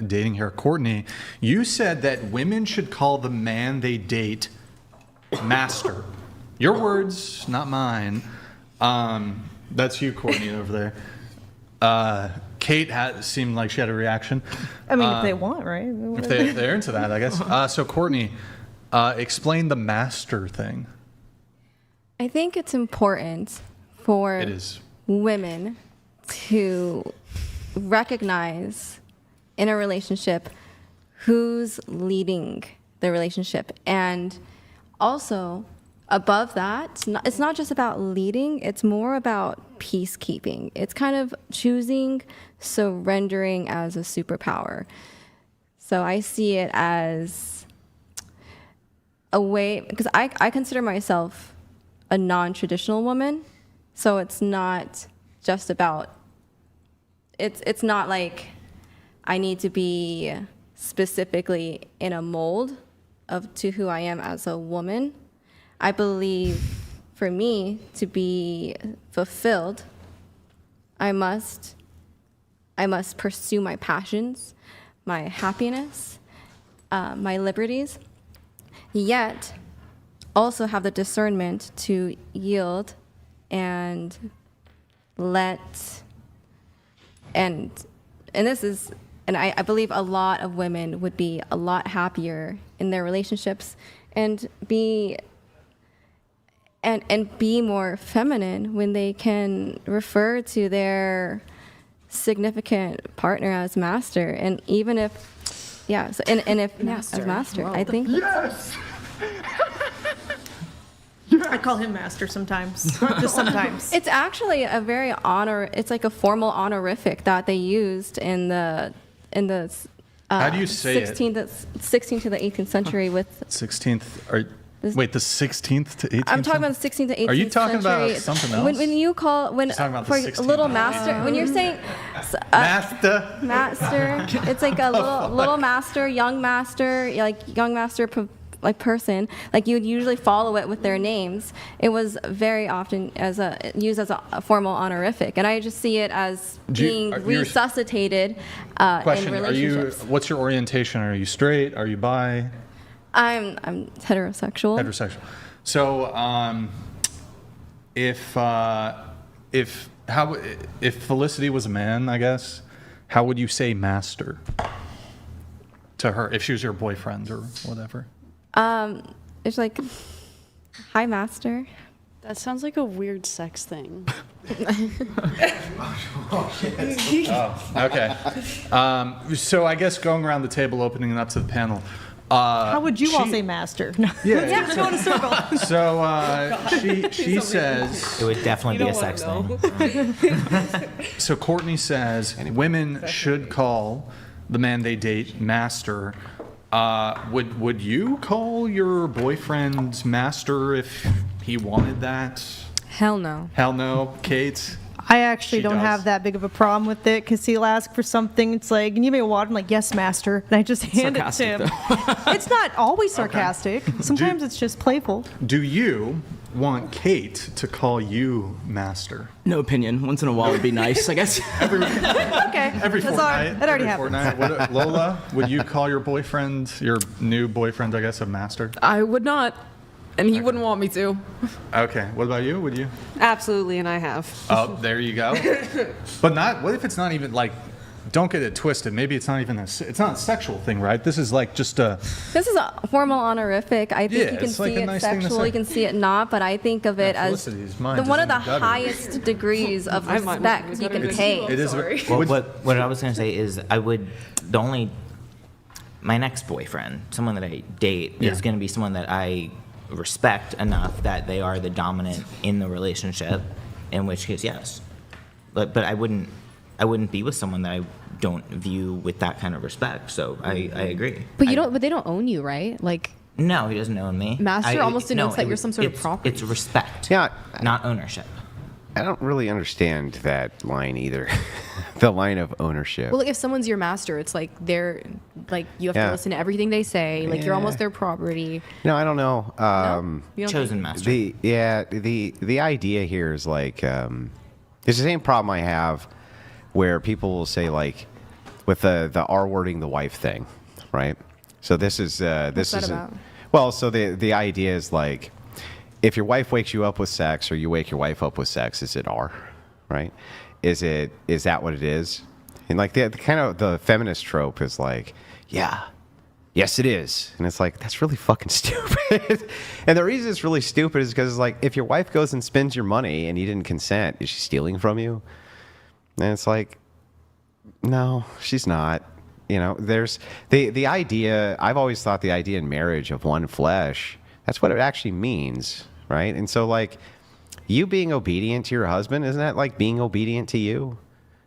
dating here. Courtney, you said that women should call the man they date master. Your words, not mine. That's you, Courtney, over there. Kate seemed like she had a reaction. I mean, if they want, right? If they're into that, I guess. So, Courtney, explain the master thing. I think it's important for women to recognize in a relationship who's leading the relationship. And also, above that, it's not just about leading, it's more about peacekeeping. It's kind of choosing surrendering as a superpower. So I see it as a way, because I consider myself a non-traditional woman. So it's not just about, it's not like I need to be specifically in a mold to who I am as a woman. I believe for me to be fulfilled, I must pursue my passions, my happiness, my liberties, yet also have the discernment to yield and let, and this is, and I believe a lot of women would be a lot happier in their relationships and be more feminine when they can refer to their significant partner as master. And even if, as master, Whoa. I think. Yes! I call him master sometimes, just sometimes. It's actually a very it's like a formal honorific that they used in the how do you say 16th to the 18th century with 16th. Wait, the 16th to 18th? I'm talking about the 16th to 18th century. Are you talking about something else? When you call, for little master, when you're saying master, it's like a little master, young master, like person, like you would usually follow it with their names. It was very often used as a formal honorific, and I just see it as being resuscitated question, in relationships. what's your orientation? Are you straight? Are you bi? I'm heterosexual. Heterosexual. So, if Felicity was a man, I guess, how would you say master to her if she was your boyfriend or whatever? It's like, hi, master. That sounds like a weird sex thing. Okay. So I guess going around the table, opening it up to the panel. How would you all say master? No. Yeah. Let's go in a circle. So she says it would definitely be a sex thing. So Courtney says women should call the man they date master. Would you call your boyfriend master if he wanted that? Hell no. Hell no, Kate. I actually don't have that big of a problem with it because he'll ask for something. It's like, "Can you make a water?" I'm like, "Yes, master," and I just hand it to him. It's not always sarcastic. Okay. Sometimes it's just playful. Do you want Kate to call you master? No opinion. Once in a while would be nice, I guess. Every That's fortnight. That already happens. Lola, would you call your boyfriend, your new boyfriend, I guess, a master? I would not. And he wouldn't want me to. Okay. What about you? Would you? Absolutely, and I have. Oh, there you go. But what if it's not even like, don't get it twisted. Maybe it's not even it's not a sexual thing, right? This is like just a. This is a formal honorific. I think you can see it nice sexual, you can see it not, but I think of it as one of the highest degrees of respect you can pay. It is. What I was going to say is my next boyfriend, someone that I date, is going to be someone that I respect enough that they are the dominant in the relationship, in which case yes, but I wouldn't be with someone that I don't view with that kind of respect. So I agree. But they don't own you, right? Like, no, he doesn't own me. Master almost denotes that you're some sort of property. It's respect, not ownership. I don't really understand that line either. The line of ownership. Well, if someone's your master, it's like you have to listen to everything they say. Like you're almost their property. No, I don't know. Chosen master. The idea here is like it's the same problem I have where people will say like, with the R wording the wife thing, right? So this is this is about? well. So the idea is like, if your wife wakes you up with sex, or you wake your wife up with sex, is it R, right? Is that what it is? And like the kind of the feminist trope is like, yeah, yes it is, and it's like, that's really fucking stupid. And the reason it's really stupid is because it's like, if your wife goes and spends your money and you didn't consent, is she stealing from you? And it's like, no, she's not. You know, there's the idea. I've always thought the idea in marriage of one flesh. That's what it actually means, right? And so like, you being obedient to your husband, isn't that like being obedient to you?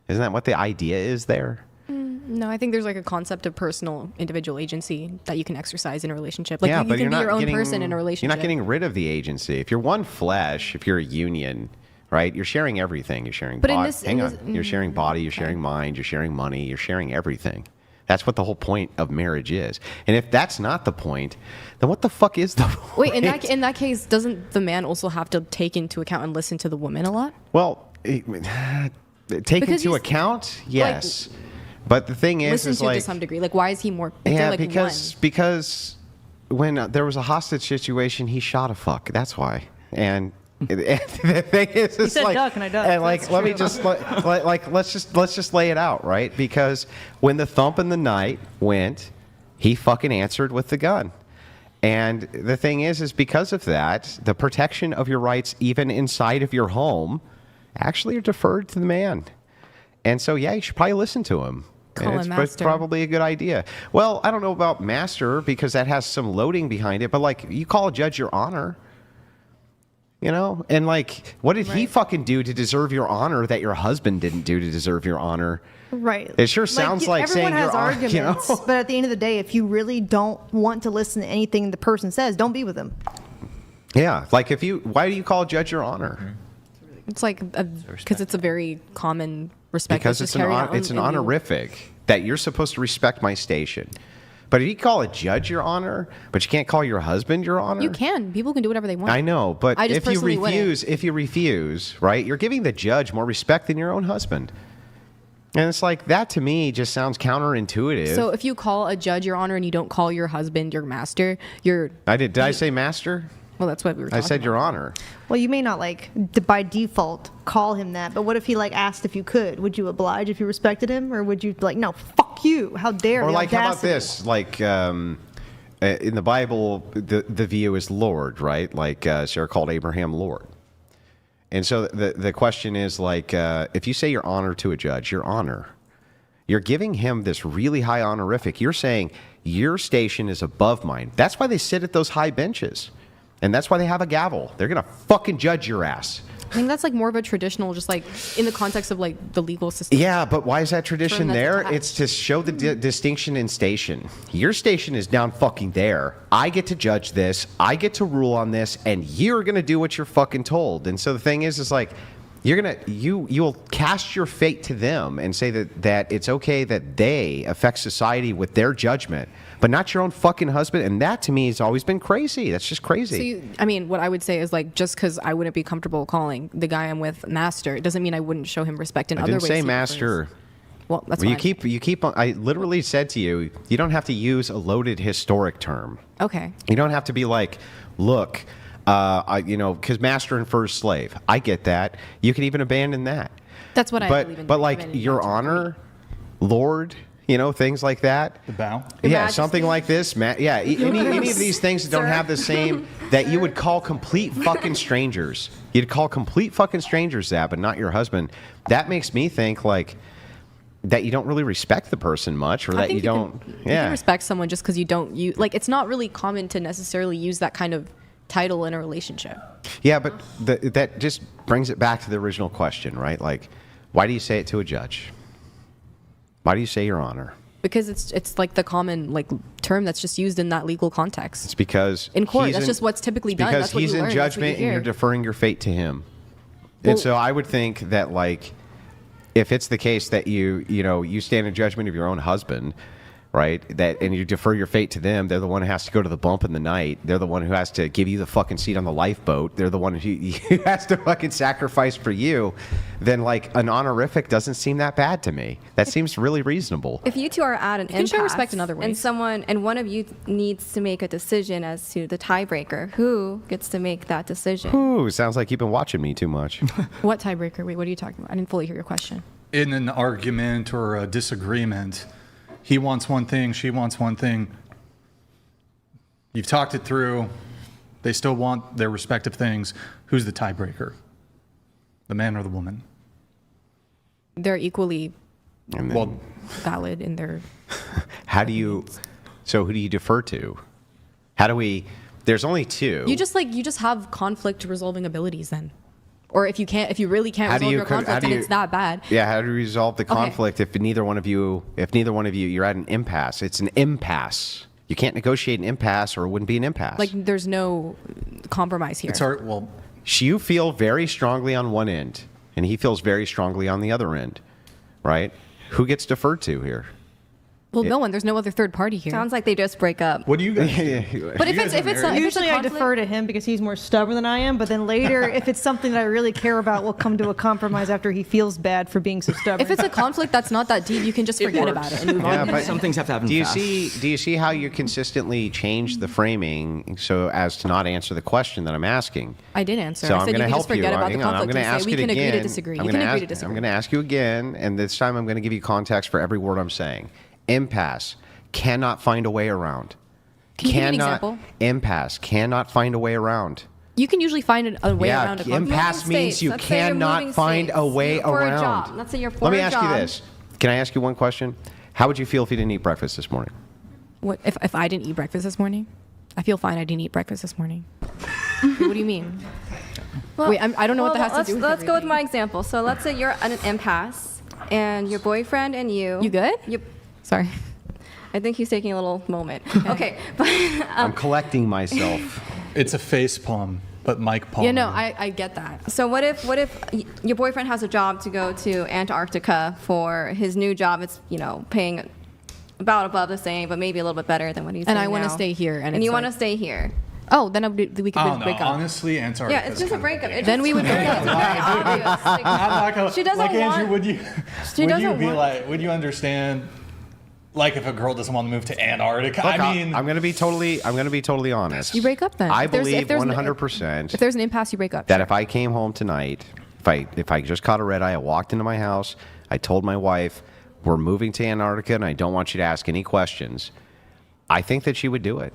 Isn't that what the idea is there? No, I think there's like a concept of personal individual agency that you can exercise in a relationship. Like Yeah, you but can you're be not your own getting- person in a relationship. You're not getting rid of the agency. If you're one flesh, if you're a union, right? You're sharing everything. You're sharing But in body. this- Hang in on. this- You're sharing body. You're sharing mind. You're sharing money. You're sharing everything. That's what the whole point of marriage is. And if that's not the point, then what the fuck is the point? Wait, in that case, doesn't the man also have to take into account and listen to the woman a lot? Well, take Because into he's- account, yes. But the thing is Listen to like, some degree. Like, why is he more? Is yeah, there like because when there was a hostage situation, he shot a fuck. That's why. And the thing is, it's said like, duck and I ducked. and like, That's let me true. just let's just lay it out, right? Because when the thump in the night went, he fucking answered with the gun. And the thing is because of that, the protection of your rights, even inside of your home, actually are deferred to the man. And so, yeah, you should probably listen to him. Call And him it's master. probably a good idea. Well, I don't know about master because that has some loading behind it, but like, you call a judge your honor. You know? And like, what did he fucking do to deserve your honor that your husband didn't do to deserve your honor? Right. It sure sounds like everyone saying has you're arguments, you know? but at the end of the day, if you really don't want to listen to anything the person says, don't be with them. Yeah. Like why do you call a judge your honor? It's like because it's a very common respect. Because that's it's just an, carried out it's an in the- honorific that you're supposed to respect my station. But if you call a judge your honor, but you can't call your husband your honor? You can. People can do whatever they want. I know, but I just if you personally wouldn't. refuse, right, you're giving the judge more respect than your own husband. And it's like, that to me just sounds counterintuitive. So if you call a judge your honor and you don't call your husband your master, you're. Did I say master? Well, that's what we were I talking said about. your honor. Well, you may not by default call him that, but what if he asked if you could? Would you oblige if you respected him, or would you no, fuck you? How dare Or the like, how about audacity? this? Like, in the Bible, the view is Lord, right? Like Sarah called Abraham Lord. And so the question is like, if you say your honor to a judge, your honor, you're giving him this really high honorific. You're saying your station is above mine. That's why they sit at those high benches. And that's why they have a gavel. They're going to fucking judge your ass. I think that's more of a traditional, just in the context of the legal system. Yeah, but why is that tradition that's there? attached. It's to show the distinction in station. Your station is down fucking there. I get to judge this. I get to rule on this, and you're gonna do what you're fucking told. And so the thing is like, you'll cast your fate to them and say that it's okay that they affect society with their judgment, but not your own fucking husband. And that to me has always been crazy. That's just crazy. So what I would say is just because I wouldn't be comfortable calling the guy I'm with master, it doesn't mean I wouldn't show him respect in I other didn't ways. say he master. prefers. Well, that's Well, fine. you keep on, I literally said to you, you don't have to use a loaded historic term. Okay. You don't have to be like, look, because master infers slave. I get that. You can even abandon that. That's what I believe in. But like abandoning your that. honor, Lord, things like that. The bow. Yeah, Majesty. something like this. Any of these things that don't have the same, that you would call complete fucking strangers. You'd call complete fucking strangers that, but not your husband. That makes me think that you don't really respect the person much, or I that think you don't. You can respect someone just because you don't use. It's not really common to necessarily use that kind of title in a relationship. Yeah, but that just brings it back to the original question, right? Like, why do you say it to a judge? Why do you say your honor? Because it's like the common term that's just used in that legal context. It's because In court, he's that's just what's typically done. Because That's what he's you in learn. That's what you judgment, and you're hear. deferring your fate to him. Well- And so I would think that if it's the case that you stand in judgment of your own husband, right? And you defer your fate to them. They're the one who has to go to the bump in the night. They're the one who has to give you the fucking seat on the lifeboat. They're the one who has to fucking sacrifice for you. Then like an honorific doesn't seem that bad to me. That seems really reasonable. If you two are at an impasse, show respect in other ways. and one of you needs to make a decision as to the tiebreaker, who gets to make that decision? Ooh, sounds like you've been watching me too much. What tiebreaker? Wait, what are you talking about? I didn't fully hear your question. In an argument or a disagreement, he wants one thing, she wants one thing. You've talked it through. They still want their respective things. Who's the tiebreaker? The man or the woman? They're equally Well, valid in their. So who do you defer to? There's only two. You just have conflict resolving abilities then. Or if you really can't resolve your conflict and it's that bad. Yeah, how do you resolve the conflict if neither one of you, you're at an impasse? It's an impasse. You can't negotiate an impasse or it wouldn't be an impasse. Like there's no compromise here. it's hard. Well, You feel very strongly on one end, and he feels very strongly on the other end, right? Who gets deferred to here? Well, no one. There's no other third party here. Sounds like they just break up. what do you guys do? But if it's Usually I conflict- defer to him because he's more stubborn than I am. But then later, if it's something that I really care about, we'll come to a compromise after he feels bad for being so stubborn. If it's a conflict that's not that deep, you can just forget about it and move on. but Some things have to happen fast. Do you see how you consistently change the framing so as to not answer the question that I'm asking? I did answer. So I I'm said going you to can help just forget you. about the Hang on, I'm conflict going to and ask say we it can agree to again. disagree. I'm You gonna can agree to ask- disagree. I'm going to ask you again, and this time I'm going to give you context for every word I'm saying. Impasse. Cannot find a way around. Can you give me an example? Impasse. Cannot find a way around. You can usually find a way around a conflict. Impasse Moving means states. you Let's say you're cannot moving find states. a way For a around. job. Let's say you're for Let me a ask job. you this. Can I ask you one question? How would you feel if you didn't eat breakfast this morning? What if I didn't eat breakfast this morning? I feel fine. I didn't eat breakfast this morning. What do you mean? Well, Wait, I don't know what that has to do with Let's go with everything. my example. So let's say you're at an impasse, and your boyfriend and you. You good? Sorry. I think he's taking a little moment. Okay, but I'm collecting myself. It's a face palm, but Mike Palm. Yeah, no, I get that. so what if your boyfriend has a job to go to Antarctica for his new job? It's paying about above the same, but maybe a little bit better than what he's. And doing I want to now. stay here, and And you it's want to like- stay here. Oh, then we could I don't know. break up. Honestly, Antarctica. Yeah, it's just a breakup. Then we would break up. I'm not gonna, She doesn't like Andrew, want- would you? She would doesn't you be want- like? Would you understand? Like if a girl doesn't want to move to Antarctica? Look, I mean, I'm going to be totally honest. You break up then. I If there's- believe if there's an- 100% If there's an impasse, you break up. that if I came home tonight, if I just caught a red eye, I walked into my house, I told my wife, we're moving to Antarctica and I don't want you to ask any questions, I think that she would do it.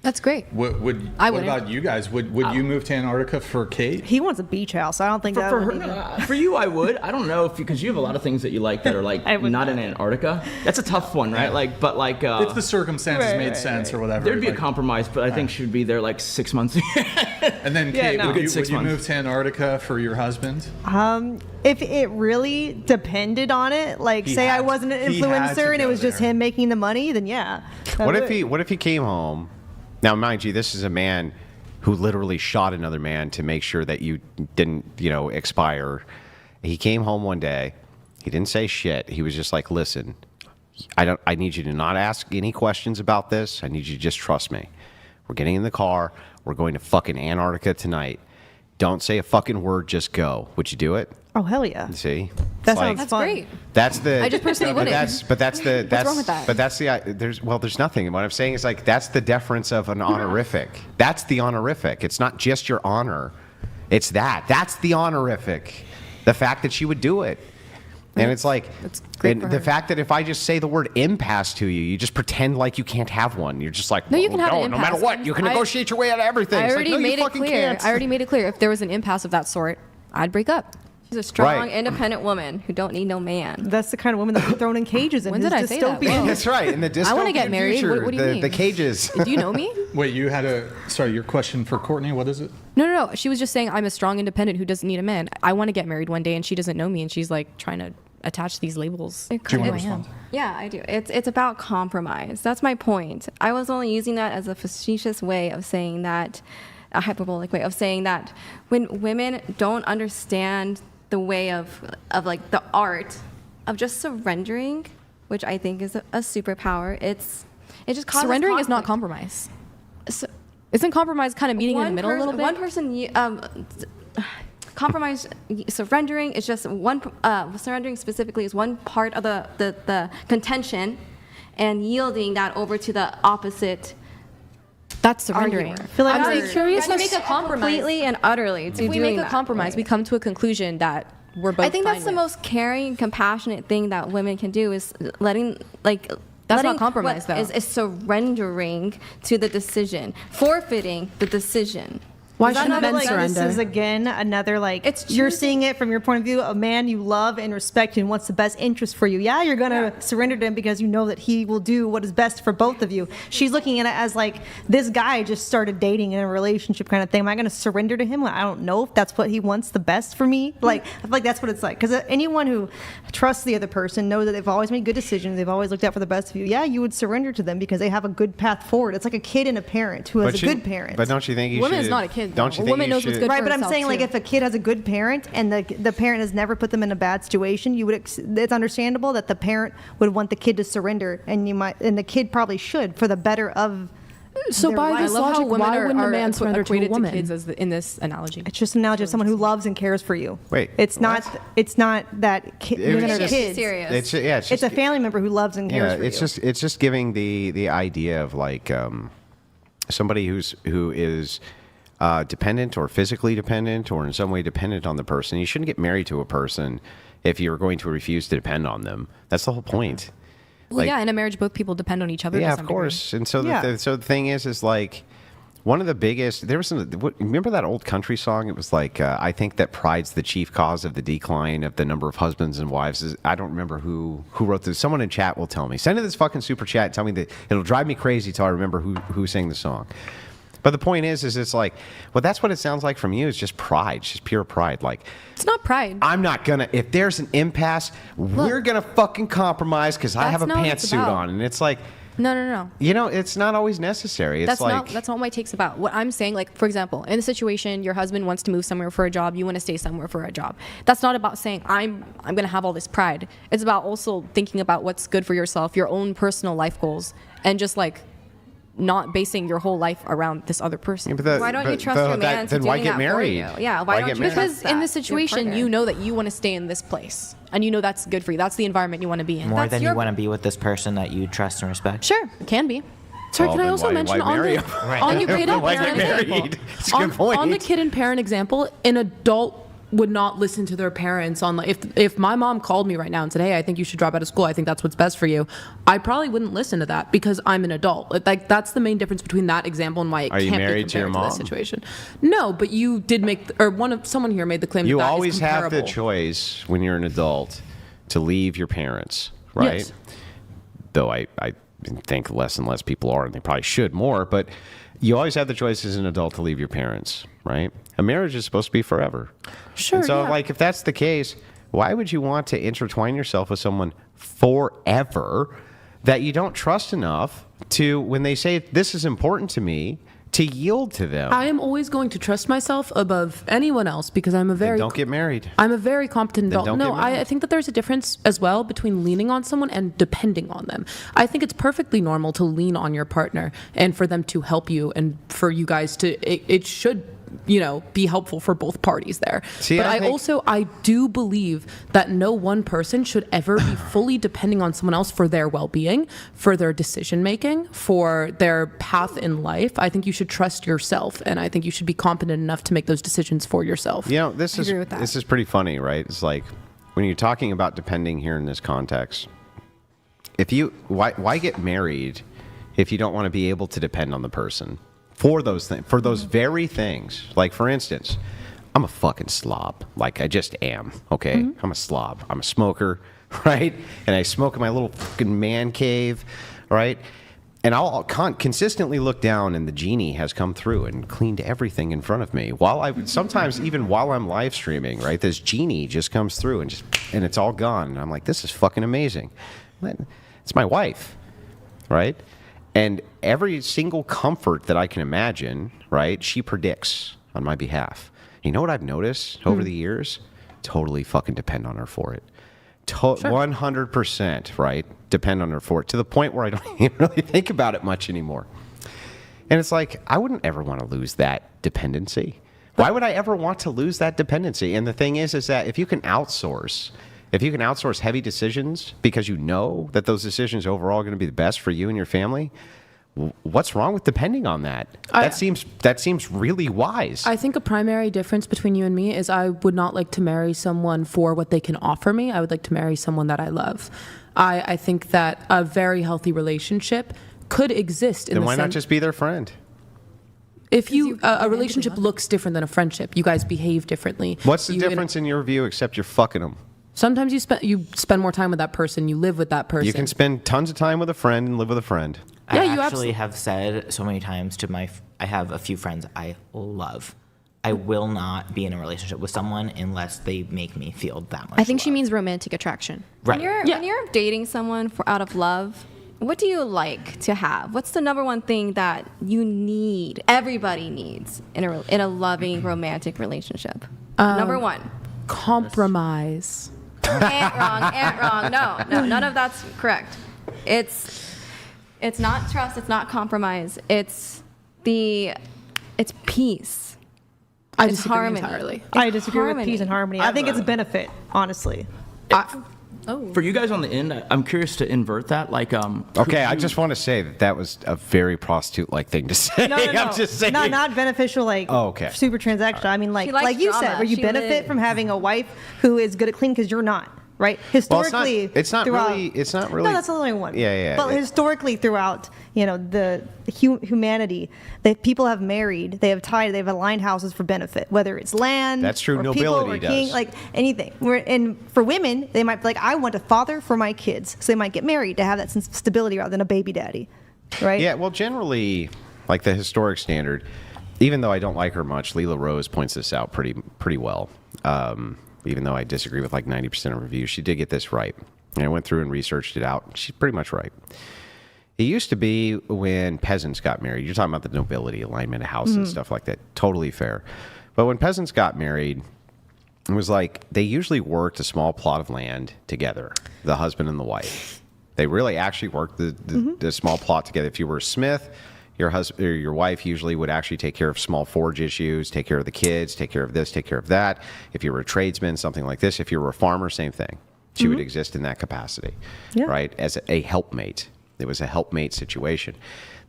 That's great. what I what wouldn't. about you guys? Would you move to Antarctica for Kate? he wants a beach house. I don't think that For would her, even. for you, I would. I don't know if because you have a lot of things that you like that are like I would not not. in Antarctica. That's a tough one, right? Like, but like, If the circumstances made sense or whatever. there'd be a like- compromise. But I think she would be there like 6 months. And then Yeah, Kate, no. would, Good you, 6 would you months. move to Antarctica for your husband? If it really depended on it, like He say I had- wasn't an he had to influencer and it go was just there. him making the money, then yeah. I What would. if he came home? Now, mind you, this is a man who literally shot another man to make sure that you didn't, expire. He came home one day. He didn't say shit. He was just like, "Listen, I need you to not ask any questions about this. I need you to just trust me. We're getting in the car. We're going to fucking Antarctica tonight. Don't say a fucking word. Just go. Would you do it? Oh hell yeah. See, That It's sounds That's fun. great. That's the. I just personally but wouldn't. that's wrong with that? But that's the. There's nothing. What I'm saying is like that's the deference of an honorific. That's the honorific. It's not just your honor. It's that. That's the honorific. The fact that she would do it. And it's like, That's great and for the her. fact that if I just say the word impasse to you, you just pretend like you can't have one. You're just like, No, you "Well, can have an no matter impasse. what, you can negotiate your way out of everything. I It's already like, no, made you it fucking clear. can't. I already made it clear. If there was an impasse of that sort, I'd break up. She's a strong, Right. independent woman who don't need no man. That's the kind of women that get thrown in cages in When his did I say that? dystopian. Whoa. That's right. In the dystopian I wanna get married. future, What do you mean? the cages. Do you know me? Wait, you had your question for Courtney. What is it? No. She was just saying I'm a strong independent who doesn't need a man. I want to get married one day, and she doesn't know me, and she's like trying to attach these labels. It Do you want to It- respond? Yeah, I do. It's about compromise. That's my point. I was only using that as a facetious way of saying that, a hyperbolic way of saying that when women don't understand the way of like the art of just surrendering which I think is a superpower. It just causes Surrendering is not conflict. compromise. So, Isn't compromise kind of meeting in the middle a little bit? One person, compromise, surrendering is just one. Surrendering specifically is one part of the contention, and yielding that over to the opposite. That's surrendering. Arguer. feel like I'm we're- curious. You If we make a compromise, completely and utterly. if we make a compromise, we come to a conclusion that we're both. I think fine that's the with. most caring, compassionate thing that women can do is letting That's not compromise, what though. Is surrendering to the decision, forfeiting the decision. Why Is that shouldn't not men like, surrender? This is again another like It's you're choosing- seeing it from your point of view. A man you love and respect and wants the best interest for you. Yeah, you're gonna surrender to him because you know that he will do what is best for both of you. She's looking at it as like this guy just started dating in a relationship kind of thing. Am I gonna surrender to him? I don't know if that's what he wants the best for me. Like I feel like that's what it's like. Because anyone who trusts the other person knows that they've always made good decisions. They've always looked out for the best of you. Yeah, you would surrender to them because they have a good path forward. It's like a kid and a parent who has a good parent. But don't you think you Woman should? is not a kid, Don't though. you A think woman you knows what's should- good Right, for but I'm herself, saying like too. if a kid has a good parent and the parent has never put them in a bad situation, you would it's understandable that the parent would want the kid to surrender, and the kid probably should for the better of. So their by life. I this love how logic, women why are, wouldn't a are man surrender to a equated woman? kids as in this analogy. It's just an analogy of someone who loves and cares for you. Wait, it's not. what? It's not that It women was are just- kids. Serious. It's It's a family member who loves and cares Yeah, for it's you. just giving the idea of like somebody who is dependent or physically dependent or in some way dependent on the person. You shouldn't get married to a person if you're going to refuse to depend on them. That's the whole point. Well, Like- yeah, in a marriage, both people depend on each other. Yeah, to of some degree. course. And so Yeah. so the thing is like one of the biggest. There was remember that old country song? It was like I think that pride's the chief cause of the decline of the number of husbands and wives. I don't remember who wrote this. Someone in chat will tell me. Send in this fucking super chat. And tell me that it'll drive me crazy till I remember who sang the song. But the point is it's like, well, that's what it sounds like from you. It's just pride. It's just pure pride. Like, It's not pride. I'm not gonna. If there's an impasse, we're gonna fucking compromise because I have a That's not what it's pantsuit about. on, and it's like. No. You know, it's not always necessary. It's That's not what my take's about. What I'm saying, like, for example, in a situation, your husband wants to move somewhere for a job, you want to stay somewhere for a job. That's not about saying I'm gonna have all this pride. It's about also thinking about what's good for yourself, your own personal life goals, and just like not basing your whole life around this other person. Yeah, but Why don't you trust your man to then why doing get that married? for you? Yeah, why don't get you married? trust Because in that, this your situation, partner? you know that you want to stay in this place, and you know that's good for you. That's the environment you want to be in. More That's than your- you want to be with this person that you trust and respect. Sure, it can be. Sorry, Well, can I then also why mention marry on him? the, on your kid and Why get parent married? example? It's a good point. On the kid and parent example, an adult would not listen to their parents on like if my mom called me right now and said, "Hey, I think you should drop out of school. I think that's what's best for you." I probably wouldn't listen to that because I'm an adult. Like that's the main difference between that example and why it Are you can't be married to your compared to this mom? situation. No, but you did make someone here made the claim You that always is have the comparable. choice when you're an adult to leave your parents, right? Yes. Though I think less and less people are, and they probably should more, but you always have the choice as an adult to leave your parents, right? A marriage is supposed to be forever. Sure. And so, yeah. like, if that's the case, why would you want to intertwine yourself with someone forever that you don't trust enough to, when they say, this is important to me, to yield to them? I am always going to trust myself above anyone else because I'm a Then very don't get married. I'm a very competent Then adult. don't No, get married. I think that there's a difference as well between leaning on someone and depending on them. I think it's perfectly normal to lean on your partner and for them to help you and for you guys to, it should, be helpful for both parties there. See, but I think- I do believe that no one person should ever be fully depending on someone else for their well-being, for their decision-making, for their path in life. I think you should trust yourself, and I think you should be competent enough to make those decisions for yourself. This agree with that. This is pretty funny, right? It's like when you're talking about depending here in this context. Why get married if you don't want to be able to depend on the person for those things, for those very things? Like, for instance, I'm a fucking slob. Like, I just am. Okay, I'm a slob. I'm a smoker, right? And I smoke in my little fucking man cave, right? And I'll consistently look down, and the genie has come through and cleaned everything in front of me. Sometimes even while I'm live streaming, right, this genie just comes through and it's all gone. And I'm like, this is fucking amazing. It's my wife, right? And every single comfort that I can imagine, right, she predicts on my behalf. You know what I've noticed over the years? Totally fucking depend on her for it. 100%, right? Depend on her for it, to the point where I don't even really think about it much anymore. And it's like, I wouldn't ever want to lose that dependency. Why would I ever want to lose that dependency? And the thing is that if you can outsource heavy decisions because you know that those decisions overall are going to be the best for you and your family, what's wrong with depending on that? That seems really wise. I think a primary difference between you and me is I would not like to marry someone for what they can offer me. I would like to marry someone that I love. I think that a very healthy relationship could exist in then the why sense, not just be their friend? If a relationship looks different than a friendship, you guys behave differently. What's the difference in your view except you're fucking them? Sometimes you spend more time with that person, you live with that person. You can spend tons of time with a friend and live with a friend. I you actually have said so many times to I have a few friends I love. I will not be in a relationship with someone unless they make me feel that much I think she love. means romantic attraction. Right. When you're dating someone out of love, what do you like to have? What's the number one thing that you need, everybody needs in a loving romantic relationship? Number one. Compromise. Aunt wrong. No, none of that's correct. It's not trust, it's not compromise. It's peace. I It's disagree harmony. entirely. I disagree with harmony. peace and harmony. I think it's a benefit, honestly. For you guys on the end, I'm curious to invert that. Like, Okay, I just want to say that was a very prostitute-like thing to say. No. I'm just saying. Not beneficial, like okay. super transactional. I mean, She likes like you drama. said, where you She benefit lives. from having a wife who is good at cleaning because you're not. Right? Historically, it's not throughout- really. No, that's the only one. Yeah. But historically, throughout the humanity, that people have married, they have aligned houses for benefit, whether it's land. That's true. Or Nobility people or king, does. like anything. And for women, they might be like, I want a father for my kids, so they might get married to have that sense of stability rather than a baby daddy. Right? Yeah. Well, generally, like the historic standard, even though I don't like her much, Leela Rose points this out pretty well. Even though I disagree with like 90% of reviews, she did get this right. And I went through and researched it out. She's pretty much right. It used to be when peasants got married. You're talking about the nobility, alignment of house and stuff like that. Totally fair. But when peasants got married, it was like they usually worked a small plot of land together, the husband and the wife. They really actually worked the small plot together. If you were a smith, your husband or your wife usually would actually take care of small forge issues, take care of the kids, take care of this, take care of that. If you were a tradesman, something like this. If you were a farmer, same thing. She would exist in that capacity, right? As a helpmate. It was a helpmate situation.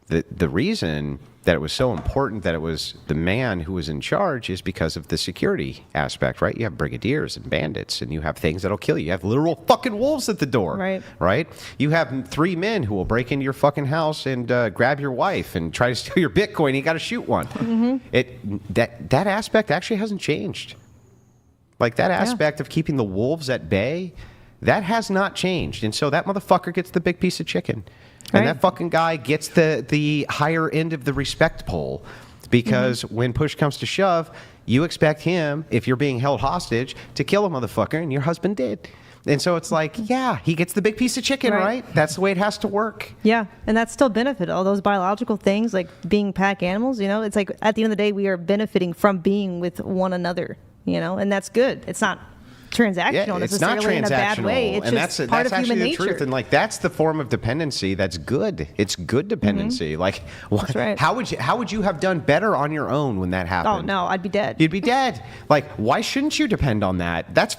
The reason that it was so important that it was the man who was in charge is because of the security aspect, right? You have brigadiers and bandits, and you have things that'll kill you. You have literal fucking wolves at the door, right? You have 3 men who will break into your fucking house and grab your wife and try to steal your Bitcoin. You got to shoot one. That aspect actually hasn't changed. Like that aspect of keeping the wolves at bay, that has not changed. And so that motherfucker gets the big piece of chicken. And that fucking guy gets the higher end of the respect pole because when push comes to shove, you expect him, if you're being held hostage, to kill a motherfucker, and your husband did. And so it's like, yeah, he gets the big piece of chicken, right? That's the way it has to work. Yeah, and that's still benefit. All those biological things, like being pack animals, it's like at the end of the day, we are benefiting from being with one another, and that's good. It's not transactional necessarily in a bad way. It's just part of human nature. Truth. And like that's the form of dependency that's good. It's good dependency. Like how would you have done better on your own when that happened? Oh no, I'd be dead. You'd be dead. Like why shouldn't you depend on that? That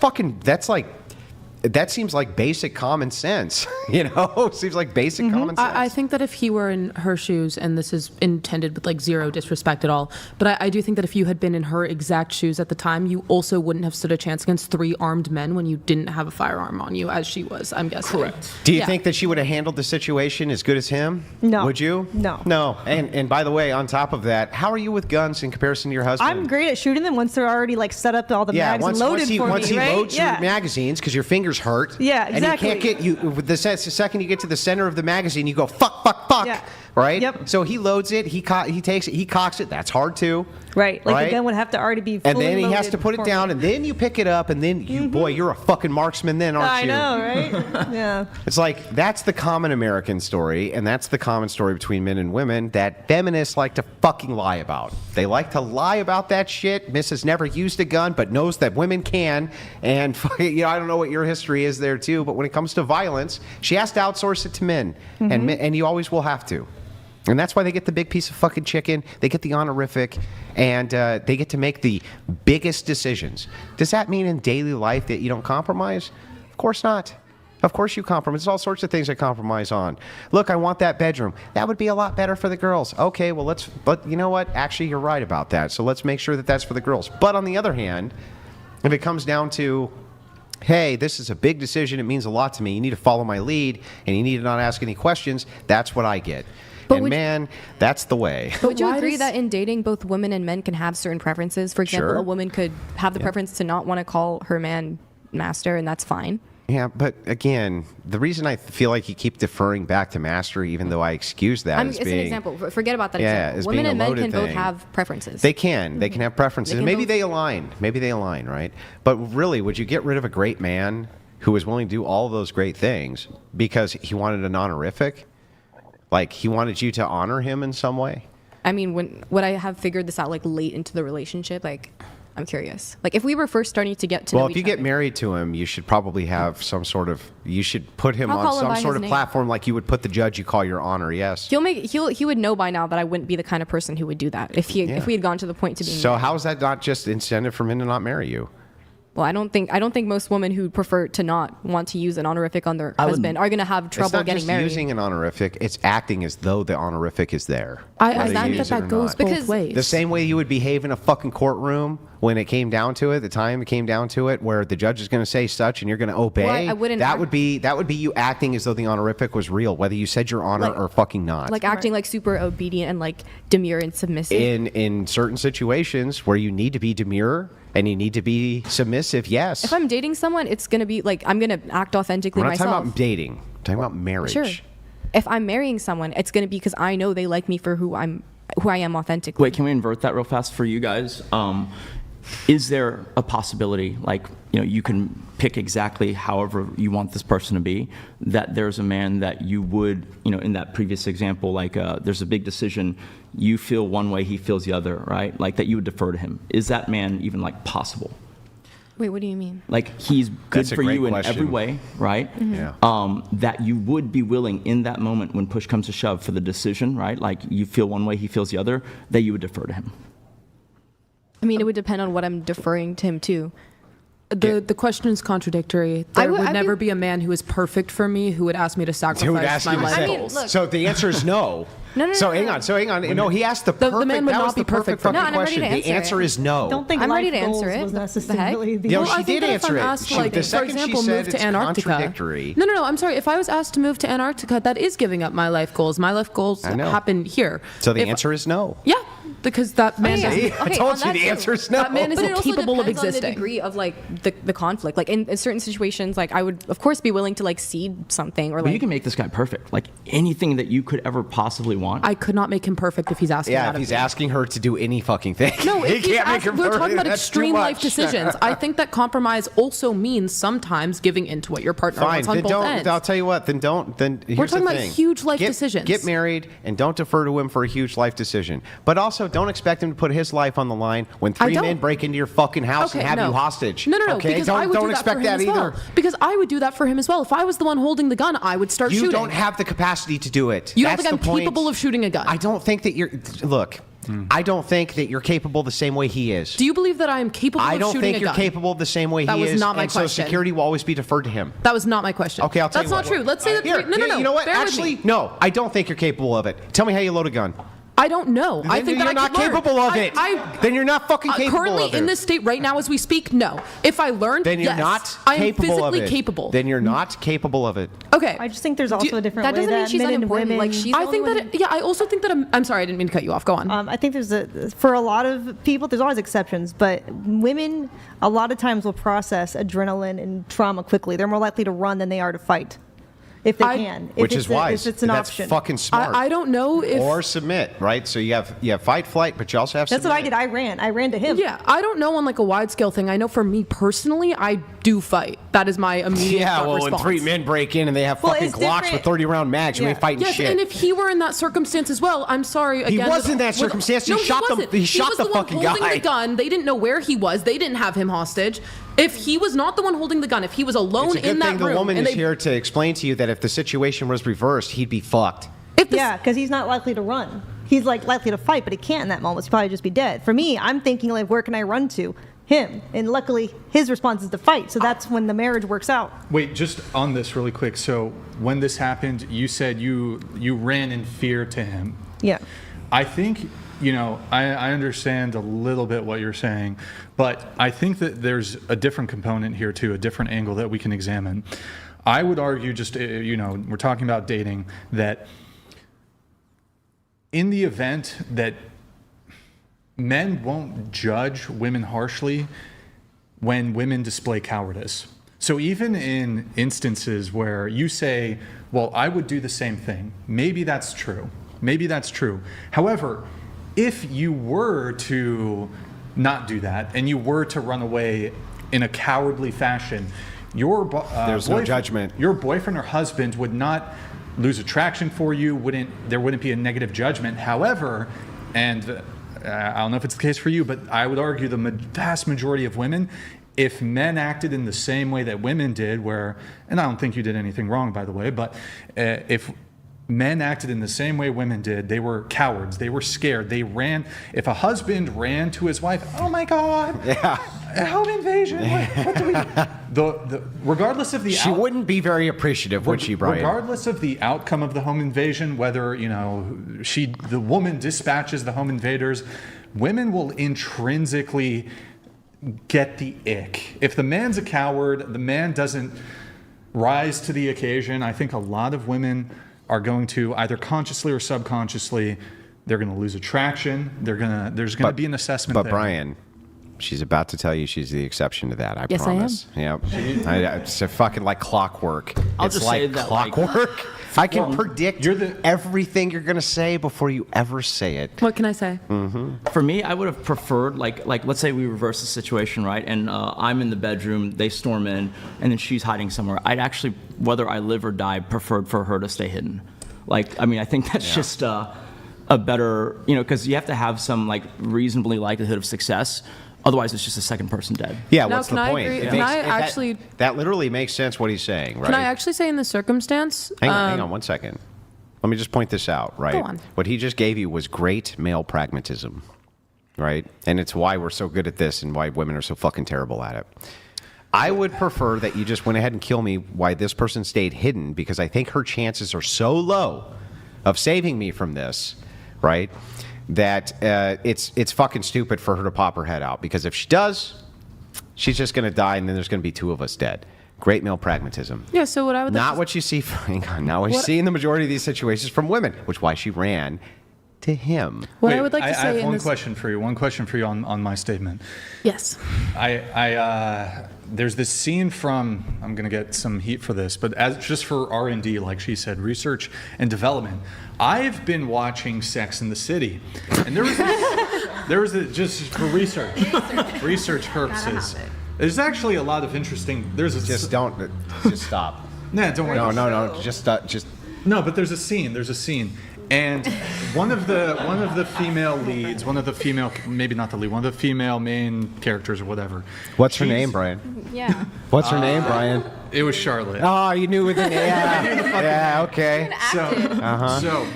seems like basic common sense, It seems like basic common sense. I think that if he were in her shoes, and this is intended with like zero disrespect at all, but I do think that if you had been in her exact shoes at the time, you also wouldn't have stood a chance against 3 armed men when you didn't have a firearm on you, as she was, I'm guessing. Correct. Do you think that she would have handled the situation as good as him? No. Would you? No. No. And by the way, on top of that, how are you with guns in comparison to your husband? I'm great at shooting them once they're already like set up all the mags and loaded for once me, he right? loads your magazines because your fingers hurt. Yeah, And exactly. he can't get you. The second you get to the center of the magazine, you go fuck. Yeah. Right. Yep. So he loads it. He takes it. He cocks it. That's hard too. Right. Like the gun would have to already be fully and then he has loaded to put it down, and then you pick it up, and then you're a fucking marksman then, aren't you? I know, right? Yeah. It's like that's the common American story, and that's the common story between men and women that feminists like to fucking lie about. They like to lie about that shit. Miss has never used a gun, but knows that women can. And I don't know what your history is there too. But when it comes to violence, she has to outsource it to men, and you always will have to. And that's why they get the big piece of fucking chicken. They get the honorific, and they get to make the biggest decisions. Does that mean in daily life that you don't compromise? Of course not. Of course you compromise. There's all sorts of things I compromise on. Look, I want that bedroom. That would be a lot better for the girls. Okay, well, but you know what? Actually, you're right about that. So let's make sure that that's for the girls. But on the other hand, if it comes down to, hey, this is a big decision, it means a lot to me, you need to follow my lead, and you need to not ask any questions, that's what I get. But and man, that's the way. But would you agree that in dating, both women and men can have certain preferences? For example, Sure. a woman could have the preference to not want to call her man master, and that's fine. Yeah, but again, the reason I feel like you keep deferring back to master, even though I excuse that, It's an example. Forget about that Yeah, example. as Women being a and men loaded can both thing. have preferences. They can have preferences. They can Maybe both- they align. Maybe they align, right? But really, would you get rid of a great man who was willing to do all of those great things because he wanted an honorific? Like he wanted you to honor him in some way? I mean, would I have figured this out like late into the relationship? Like, I'm curious. Like, if we were first starting to get to know Well, if you each get other- married to him, you should probably have some sort of. You should put him I'll on call him some by sort his of name. platform, like you would put the judge you call your honor. Yes. he would know by now that I wouldn't be the kind of person who would do that if we had gone to the point to being So married. how is that not just incentive for men to not marry you? Well, I don't think most women who prefer to not want to use an honorific on their husband are going to have trouble It's not getting just married. using an honorific; it's acting as though the honorific is there. I whether think you use that it or goes not. both Because ways. The same way you would behave in a fucking courtroom when it came down to it, the time it came down to it, where the judge is going to say such and you're going to obey. Well, I wouldn't that act- would be you acting as though the honorific was real, whether you said your honor Like- or fucking not. like acting like super obedient and like demure and submissive. in certain situations where you need to be demure and you need to be submissive, yes. If I'm dating someone, it's going to be like I'm going to act authentically We're not myself. talking about dating. I'm talking about marriage. Sure. If I'm marrying someone, it's going to be because I know they like me for who I am authentically. Wait, can we invert that real fast for you guys? Is there a possibility, like, you can pick exactly however you want this person to be, that there's a man that you would, in that previous example, like there's a big decision, you feel one way, he feels the other, right? Like that you would defer to him. Is that man even like possible? Wait, what do you mean? Like he's good That's a for great you in question. every way, right? Yeah. That you would be willing in that moment when push comes to shove for the decision, right? Like you feel one way, he feels the other, that you would defer to him. I mean, it would depend on what I'm deferring to him to. The question is contradictory. There would never be a man who is perfect for me who would ask me to sacrifice Who would ask my you to life say? goals. look- So the answer is no. No. So hang on. No, he asked the perfect. man would that not was be the perfect perfect for me. fucking No, and I'm ready question. to The answer answer it. is no. Don't think I'm life ready to goals answer it. was The necessarily the Yeah, Well, she I think did that if answer I'm it. asked, She- like, the for second she example, said move to it's Antarctica. contradictory. No. I'm sorry. If I was asked to move to Antarctica, that is giving up my life goals. My life goals I know. happen here. So the If- answer is no. Yeah, because that man yeah. doesn't. See? I Okay, told on you that the too. answer is no. That man is But it also incapable of depends on the existing. degree of like the conflict. Like in certain situations, like I would of course be willing to like cede something or But like you can make this guy perfect. Like anything that you could ever possibly want. I could not make him perfect if he's asking Yeah, that if of he's me. asking her to do any fucking thing. No, he if he's can't make asking, her we're perfect. talking about That's too extreme life much. decisions. I think that compromise also means sometimes giving in to what your partner Fine, wants on then both don't. ends. I'll tell you what. Then don't. Then here's talking the about thing. huge life Get- decisions. Get married and don't defer to him for a huge life decision. But also, don't expect him to put his life on the line when I three don't. men break into your fucking house and have you hostage. No, Okay, because don't, I would don't do that expect for him that as either. well. Because I would do that for him as well. If I was the one holding the gun, I would start You shooting. don't have the capacity to do it. You don't That's think I'm the point. capable of shooting a gun? I don't think that you're. Look, I don't think that you're capable the same way he is. Do you believe that I am capable I of don't shooting think a you're gun? capable the same way That he was is. not my and so question. security will always be deferred to him. That was not my question. Okay, I'll tell That's you not what. true. Let's say that. Here, no. You know what? Bear with Actually, me. no. I don't think you're capable of it. Tell me how you load a gun. I don't know. I Then think you're that I not could learn. capable of it. Then you're not fucking capable currently of it. in this state right now as we speak, no. If I learned, Then you're yes. not I am capable of physically it. capable. Then you're not capable of it. Okay. I just think there's also a different that way doesn't mean that she's men and unimportant. women. Like she's I the think only that. one Yeah. I also think that. I'm sorry. I didn't mean to cut you off. Go on. I think for a lot of people, there's always exceptions, but women a lot of times will process adrenaline and trauma quickly. They're more likely to run than they are to fight, if they can. Which if is it's wise. If it's an That's option. fucking smart. I don't know if. Or submit, right? So you have fight, flight, but you also have That's what I submit. did. I ran to him. Yeah, I don't know on like a wide scale thing. I know for me personally, I do fight. That is my immediate Yeah, gut well, response. when 3 men break in and they have Well, fucking it's Glocks different. with 30-round mags, you ain't fighting Yes, shit. and if he were in that circumstance as well, I'm sorry. Again, was in that circumstance. He shot the- wasn't. he shot was the one fucking holding guy. the gun. They didn't know where he was. They didn't have him hostage. If he was not the one holding the gun, if he was alone it's a good in that thing the room, woman and is they, here to explain to you that if the situation was reversed, he'd be fucked. if this, Yeah, because he's not likely to run. He's like likely to fight, but he can't in that moment. He'd probably just be dead. For me, I'm thinking like, where can I run to? Him. And luckily, his response is to fight. So that's when the marriage works out. Wait, just on this really quick. So when this happened, you said you ran in fear to him. Yeah. I think, I understand a little bit what you're saying, but I think that there's a different component here too, a different angle that we can examine. I would argue just, we're talking about dating, that in the event that men won't judge women harshly when women display cowardice. So even in instances where you say, well, I would do the same thing, maybe that's true. Maybe that's true. However, if you were to not do that and you were to run away in a cowardly fashion, There's no judgment. Your boyfriend or husband would not lose attraction for you. There wouldn't be a negative judgment. However, and I don't know if it's the case for you, but I would argue the vast majority of women, if men acted in the same way that women did, and I don't think you did anything wrong, by the way, but if men acted in the same way women did, they were cowards, they were scared, they ran. If a husband ran to his wife, oh my God, home invasion, what do we? Regardless of the She wouldn't be very appreciative, would she, Brian? Regardless of the outcome of the home invasion, whether the woman dispatches the home invaders, women will intrinsically get the ick. If the man's a coward, the man doesn't rise to the occasion. I think a lot of women are going to either consciously or subconsciously, they're going to lose attraction. There's going to be an assessment. But there. Brian, she's about to tell you she's the exception to that. I Yes, I am. promise. Yep. It's a fucking like clockwork. I'll it's just like say that, like, clockwork. I can predict you're everything you're going to say before you ever say it. what can I say? For me, I would have preferred, like let's say we reverse the situation, right? And I'm in the bedroom, they storm in, and then she's hiding somewhere. I'd actually, whether I live or die, preferred for her to stay hidden. I think that's just a better, because you have to have some reasonably likelihood of success. Otherwise, it's just a second person dead. Yeah, Now, what's can the I point? agree- It can makes- I that- actually- That literally makes sense what he's saying, right? Can I actually say in this circumstance? Hang on 1 second. Let me just point this out, right? Go on. What he just gave you was great male pragmatism, right? And it's why we're so good at this and why women are so fucking terrible at it. I would prefer that you just went ahead and kill me why this person stayed hidden, because I think her chances are so low of saving me from this, right? That it's fucking stupid for her to pop her head out, because if she does, she's just going to die, and then there's going to be 2 of us dead. Great male pragmatism. Yeah. So what I would Not what you see. Not what you see in the majority of these situations from women, which is why she ran to him. What Wait, I would like to I say have in one this. question for you. One question for you on my statement. Yes. There's this scene from, I'm going to get some heat for this, but just for R&D, like she said, research and development. I've been watching Sex in the City, and just for research purposes. There's actually a lot of interesting. Just stop. Nah, don't worry. No. Just. No, but there's a scene, and one of the female leads, maybe not the lead, one of the female main characters or whatever. What's her name, Brian? Yeah. What's her name, Brian? It was Charlotte. Oh, you knew with an yeah, okay. So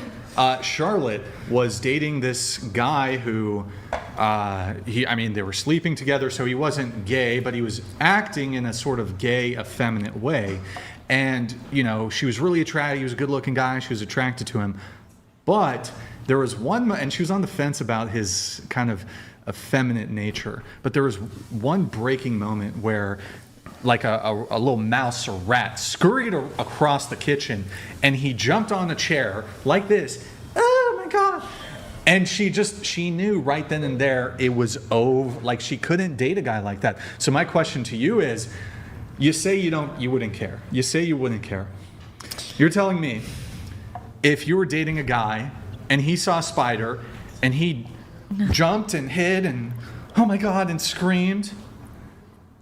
Charlotte was dating this guy who, they were sleeping together, so he wasn't gay, but he was acting in a sort of gay, effeminate way. And, she was really attracted. He was a good-looking guy. She was attracted to him. But there was and she was on the fence about his kind of effeminate nature. But there was one breaking moment where, like a little mouse or rat scurried across the kitchen, and he jumped on a chair like this. Oh my God. And she knew right then and there it was over. Like, she couldn't date a guy like that. So my question to you is, you say you wouldn't care. You say you wouldn't care. You're telling me if you were dating a guy and he saw a spider and he jumped and hid and oh my God and screamed.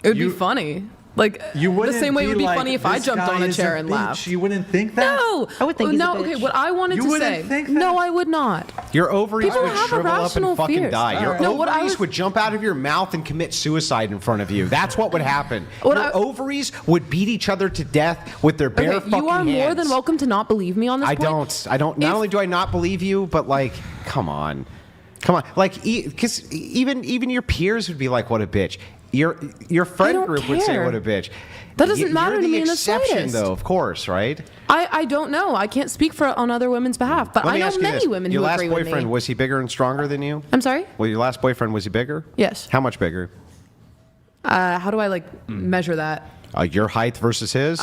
It would be funny. Like You the wouldn't same way it be would be like, funny if I "This jumped guy on a is chair a and bitch." laughed. You wouldn't think that? No, I would think he's a no. bitch. Okay, what I wanted You to wouldn't say. think No, that? I would not. Your ovaries People would have shrivel up irrational and fucking fears. die. Your No, what I ovaries was- would jump out of your mouth and commit suicide in front of you. That's what would happen. What Your I- ovaries would beat each other to death with their bare Okay, fucking you are more hands. than welcome to not believe me on this I point. don't. Not only do I not believe you, but like, come on. Like, because even your peers would be like, "What a bitch." Your friend don't group would say, care. "What a bitch." That doesn't matter You're to the me in the exception, slightest. though, of course, right? I don't know. I can't speak for on other women's behalf, but Let I me know ask you many this. women Your who last agree with boyfriend, me. was he bigger and stronger than you? I'm sorry? Well, your last boyfriend, was he bigger? Yes. How much bigger? How do I measure that? Your height versus his?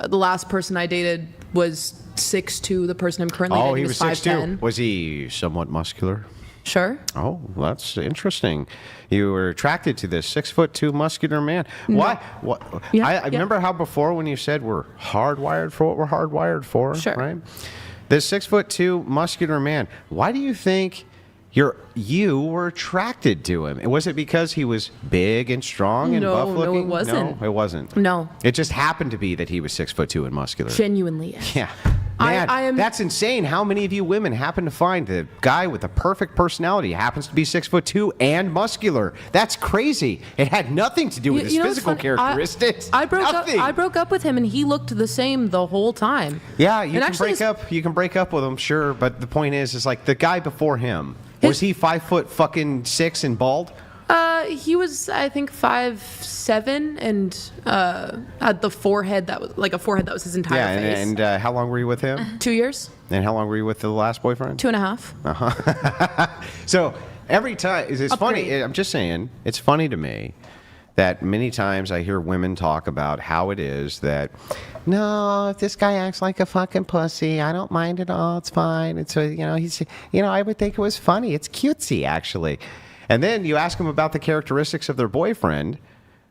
The last person I dated was 6'2". The person I'm currently Oh, dating he is was 5'10". 6'2". Was he somewhat muscular? Sure. Oh, that's interesting. You were attracted to this 6'2" muscular man. Why? What? Yeah, I yeah. remember how before when you said we're hardwired for what we're hardwired for, Sure. right? This 6'2" muscular man. Why do you think you were attracted to him? Was it because he was big and strong and No, buff no, looking? it wasn't. No, it wasn't. No. It just happened to be that he was 6'2" and muscular. Genuinely, yes. Yeah. Man, I am- that's insane. How many of you women happen to find the guy with the perfect personality happens to be 6'2" and muscular? That's crazy. It had nothing to do with his what's physical funny? characteristics. I broke Nothing. up. I broke up with him, and he looked the same the whole time. Yeah, you And can actually break his- up. You can break up with him, sure. But the point is like the guy before him. Was he 5'6" and bald? He was, I think, 5'7", and had the forehead that was like a forehead that was his entire Yeah, face. and how long were you with him? 2 years, And how long were you with the last boyfriend? 2.5. So every time, it's funny. Upgrade. I'm just saying, it's funny to me that many times I hear women talk about how it is that, no, if this guy acts like a fucking pussy, I don't mind at all. It's fine. It's I would think it was funny. It's cutesy, actually. And then you ask them about the characteristics of their boyfriend,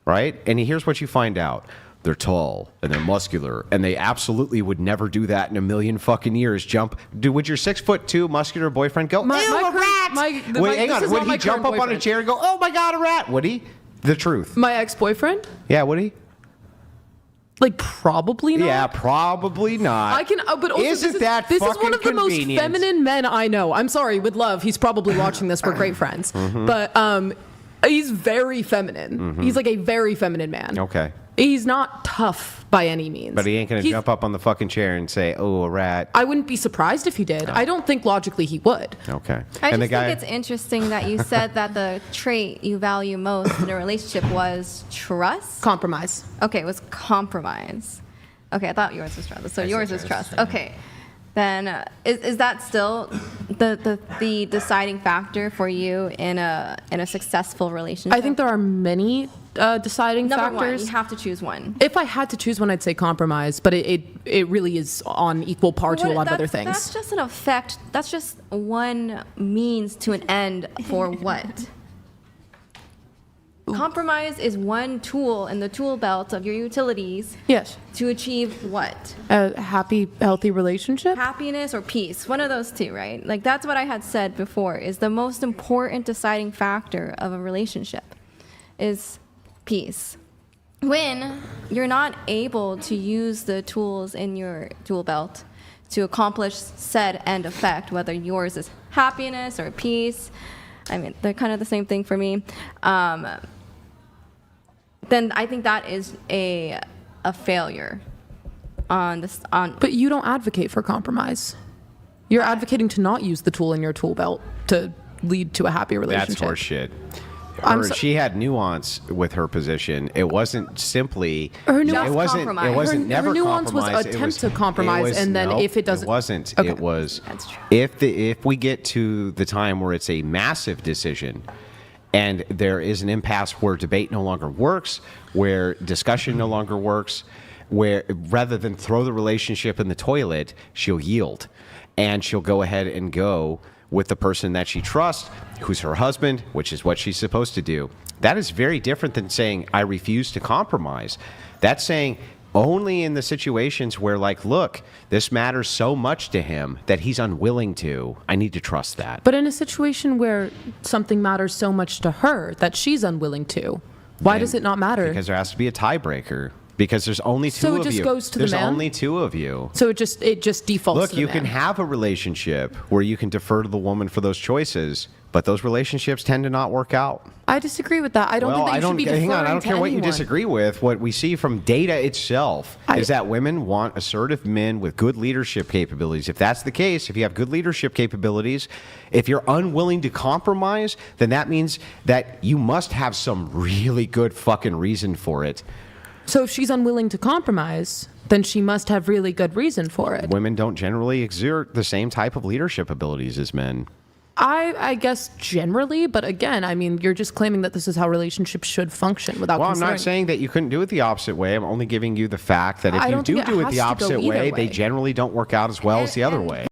right? And here's what you find out. They're tall and they're muscular, and they absolutely would never do that in a million fucking years. Would your 6'2" muscular boyfriend go, My- ew, my a current- rat? my- Wait, hang this on. is Would not he my jump up current on a boyfriend. chair and go, oh my God, a rat? Would he? The truth. My ex-boyfriend, Yeah, would he? probably not. Yeah, probably not. I can, but also Isn't this is one of the most convenient? feminine men I know. I'm sorry, with love, he's probably watching this. We're great friends, Mm-hmm. but he's very feminine. He's like a very feminine man. Okay. He's not tough by any means. But he ain't going to jump up on the fucking chair and say, oh, a rat. I wouldn't be surprised if he did. I don't think logically he would. Okay. I and just think it's interesting that you said that the trait you value most in a relationship was trust. Compromise. Okay, it was compromise. Okay, I thought yours was trust. So yours is trust. Okay, then is that still the deciding factor for you in a successful relationship? I think there are many deciding Number factors. one, you have to choose one. If I had to choose one, I'd say compromise, but it really is on equal par to a lot of other things. That's just an effect. That's just one means to an end for what? Compromise is one tool in the tool belt of your utilities Yes. to achieve what? A happy, healthy relationship? Happiness or peace. One of those two, right? Like that's what I had said before is the most important deciding factor of a relationship is peace. When you're not able to use the tools in your tool belt to accomplish said end effect, whether yours is happiness or peace, I mean, they're kind of the same thing for me. Then I think that is a failure on this. But you don't advocate for compromise. You're advocating to not use the tool in your tool belt to lead to a happy relationship. That's horseshit. I'm so- She had nuance with her position. It wasn't simply. Her nuance- it wasn't. compromise. It wasn't Her never nuance was compromise. It attempt to compromise, and then if it doesn't- it wasn't. Okay. It was. That's true. If we get to the time where it's a massive decision, and there is an impasse where debate no longer works, where discussion no longer works, where rather than throw the relationship in the toilet, she'll yield, and she'll go ahead and go with the person that she trusts, who's her husband, which is what she's supposed to do. That is very different than saying, I refuse to compromise. That's saying only in the situations where, like, look, this matters so much to him that he's unwilling to, I need to trust that. But in a situation where something matters so much to her that she's unwilling to, Why does it not matter? Because there has to be a tiebreaker. Because there's only two So it of just you. goes to the There's man? only two of you. So it just defaults Look, to the you man. can have a relationship where you can defer to the woman for those choices, but those relationships tend to not work out. I disagree with that. I don't think that you should be deferring hang on. I don't to care what you anyone. disagree with. What we see from data itself is that women want assertive men with good leadership capabilities. If that's the case, if you have good leadership capabilities, if you're unwilling to compromise, then that means that you must have some really good fucking reason for it. So if she's unwilling to compromise, then she must have really good reason for it. Women don't generally exert the same type of leadership abilities as men. I guess generally, but again, I mean, you're just claiming that this is how relationships should function without Well, I'm considering. not saying that you couldn't do it the opposite way. I'm only giving you the fact that if I you don't think do it do it has the to go opposite either way, way. they generally don't work out as well as the other way.